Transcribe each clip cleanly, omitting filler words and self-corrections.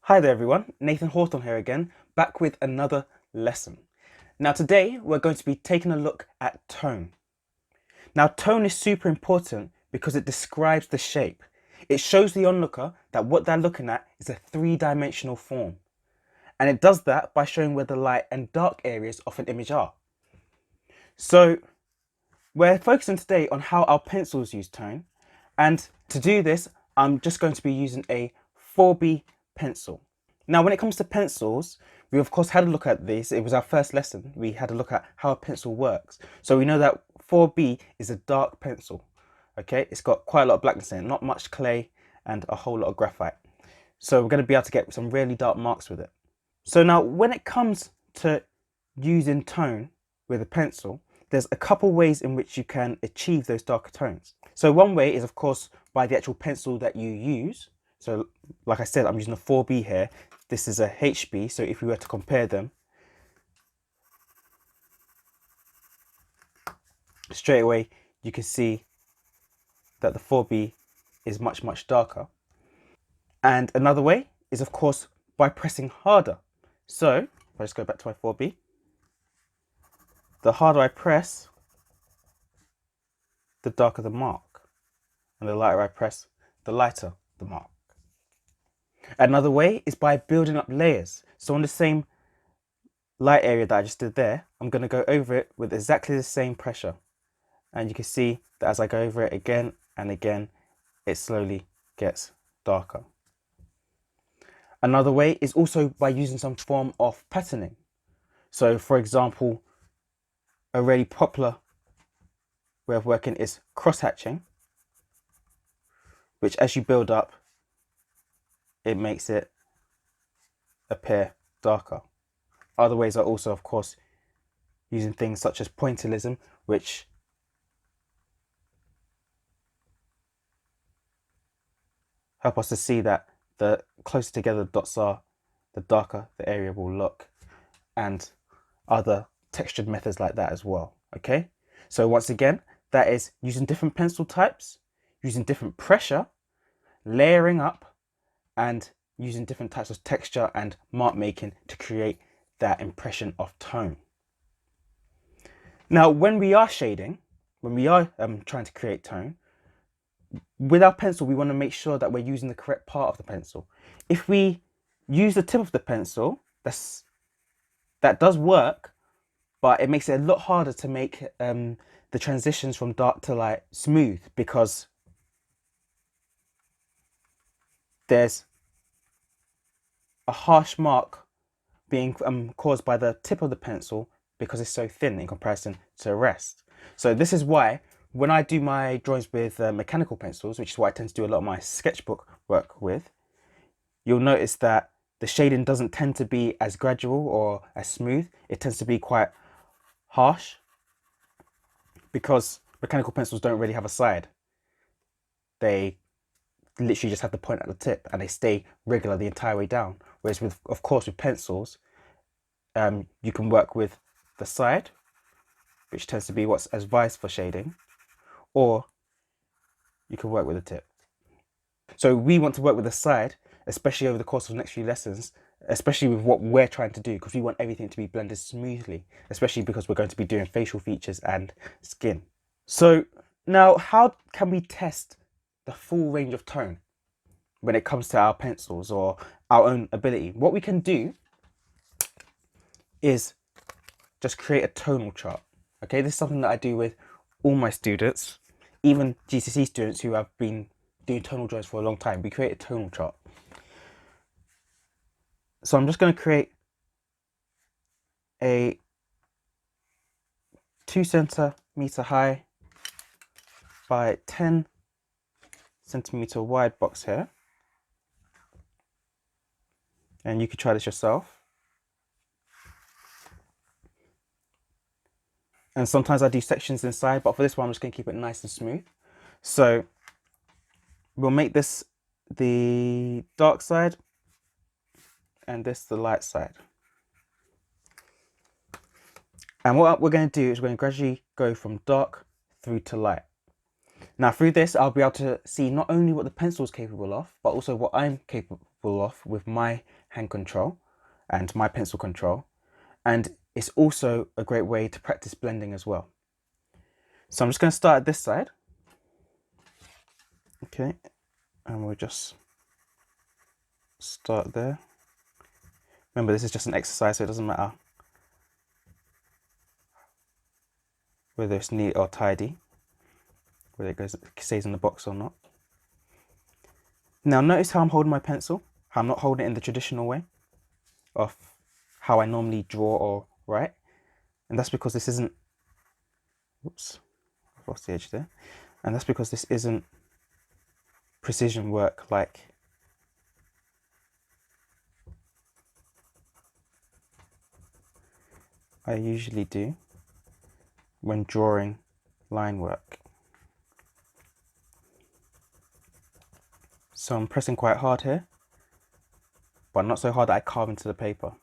Hi there everyone, Nathan Hawthorne here again, back with another lesson. Now today we're going to be taking a look at tone. Now tone is super important because it describes the shape. It shows the onlooker that what they're looking at is a three-dimensional form. And it does that by showing where the light and dark areas of an image are. So we're focusing today on how our pencils use tone. And to do this, I'm just going to be using a 4B pencil. Now, when it comes to pencils, we of course had a look at this. It was our first lesson. We had a look at how a pencil works. So we know that 4B is a dark pencil. Okay, it's got quite a lot of blackness in it, not much clay and a whole lot of graphite. So we're going to be able to get some really dark marks with it. So now when it comes to using tone with a pencil, there's a couple ways in which you can achieve those darker tones. So one way is of course by the actual pencil that you use. So like I said, I'm using a 4B here. This is a HB, so if we were to compare them, straight away you can see that the 4B is much darker. And another way is of course by pressing harder. So if I just go back to my 4B, the harder I press, the darker the mark. And the lighter I press, the lighter the mark. Another way is by building up layers. So on the same light area that I just did there, I'm going to go over it with exactly the same pressure. And you can see that as I go over it again and again, it slowly gets darker. Another way is also by using some form of patterning. So for example, a really popular way of working is cross-hatching, which as you build up, it makes it appear darker. Other ways are also, of course, using things such as pointillism, which help us to see that the closer together the dots are, the darker the area will look, and other textured methods like that as well. Okay, so once again, that is using different pencil types, using different pressure, layering up, and using different types of texture and mark making to create that impression of tone. Now, when we are shading, when we are trying to create tone, with our pencil, we want to make sure that we're using the correct part of the pencil. If we use the tip of the pencil, that does work, but it makes it a lot harder to make the transitions from dark to light smooth because there's a harsh mark being caused by the tip of the pencil because it's so thin in comparison to the rest. So this is why when I do my drawings with mechanical pencils, which is what I tend to do a lot of my sketchbook work with, you'll notice that the shading doesn't tend to be as gradual or as smooth. It tends to be quite harsh because mechanical pencils don't really have a side. They literally just have the point at the tip and they stay regular the entire way down. Whereas with, of course, with pencils, you can work with the side, which tends to be what's advised for shading, or you can work with the tip. So we want to work with the side, especially over the course of the next few lessons, especially with what we're trying to do, because we want everything to be blended smoothly, especially because we're going to be doing facial features and skin. So now how can we test the full range of tone when it comes to our pencils or our own ability? What we can do is just create a tonal chart. Okay, this is something that I do with all my students, even GCSE students who have been doing tonal drawings for a long time. We create a tonal chart. So I'm just going to create a 2 centimeter high by 10 centimeter wide box here. And you could try this yourself. And sometimes I do sections inside, but for this one, I'm just going to keep it nice and smooth. So we'll make this the dark side and this the light side. And what we're going to do is we're going to gradually go from dark through to light. Now through this, I'll be able to see not only what the pencil is capable of, but also what I'm capable pull off with my hand control and my pencil control. And it's also a great way to practice blending as well. So I'm just going to start at this side. Okay, and we'll just start there. Remember, this is just an exercise, so it doesn't matter whether it's neat or tidy, whether it stays in the box or not. Now notice how I'm holding my pencil, how I'm not holding it in the traditional way of how I normally draw or write. And that's because this isn't, oops, I've lost the edge there. And that's because this isn't precision work like I usually do when drawing line work. So I'm pressing quite hard here, but not so hard that I carve into the paper.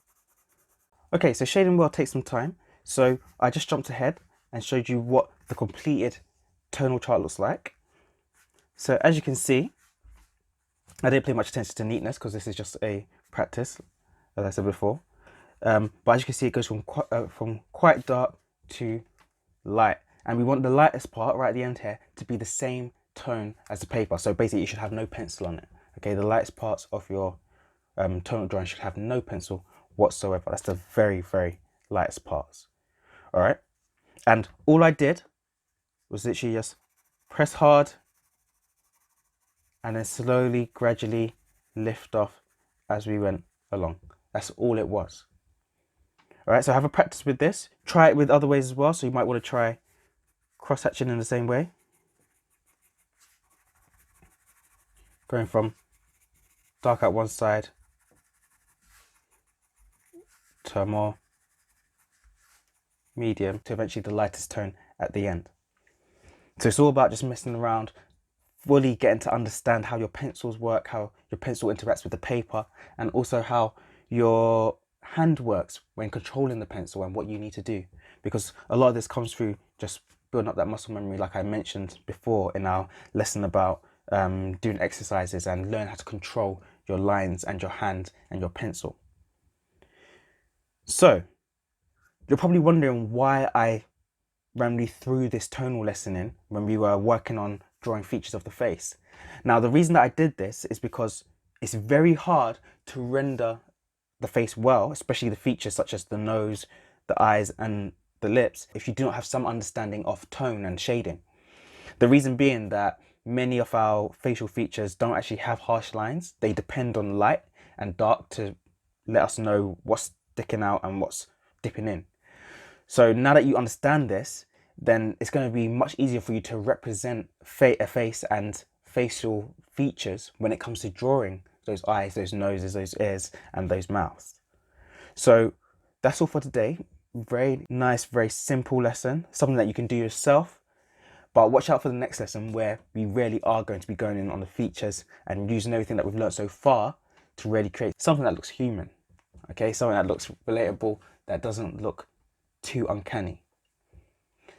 Okay, so shading will take some time. So I just jumped ahead and showed you what the completed tonal chart looks like. So as you can see, I didn't pay much attention to neatness because this is just a practice, as I said before. But as you can see, it goes from quite dark to light. And we want the lightest part right at the end here to be the same tone as the paper. So basically you should have no pencil on it. Okay, the lightest parts of your tonal drawing should have no pencil whatsoever. That's the very, very lightest parts. All right. And all I did was literally just press hard and then slowly, gradually lift off as we went along. That's all it was. All right, so have a practice with this. Try it with other ways as well. So you might want to try cross-hatching in the same way. Going from dark at one side to a more medium to eventually the lightest tone at the end. So it's all about just messing around, fully getting to understand how your pencils work, how your pencil interacts with the paper, and also how your hand works when controlling the pencil and what you need to do. Because a lot of this comes through just building up that muscle memory, like I mentioned before in our lesson about doing exercises and learn how to control your lines and your hand and your pencil. So you're probably wondering why I randomly threw this tonal lesson in when we were working on drawing features of the face. Now, the reason that I did this is because it's very hard to render the face well, especially the features such as the nose, the eyes and the lips, if you do not have some understanding of tone and shading. The reason being that many of our facial features don't actually have harsh lines. They depend on light and dark to let us know what's sticking out and what's dipping in. So now that you understand this, then it's going to be much easier for you to represent a face and facial features when it comes to drawing those eyes, those noses, those ears, and those mouths. So that's all for today. Very nice, very simple lesson, something that you can do yourself. But watch out for the next lesson where we really are going to be going in on the features and using everything that we've learned so far to really create something that looks human. Okay, something that looks relatable, that doesn't look too uncanny.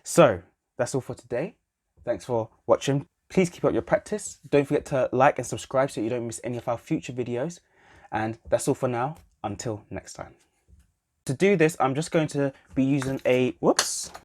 So that's all for today. Thanks for watching. Please keep up your practice. Don't forget to like and subscribe so you don't miss any of our future videos. And that's all for now. Until next time. To do this, I'm just going to be using a, whoops.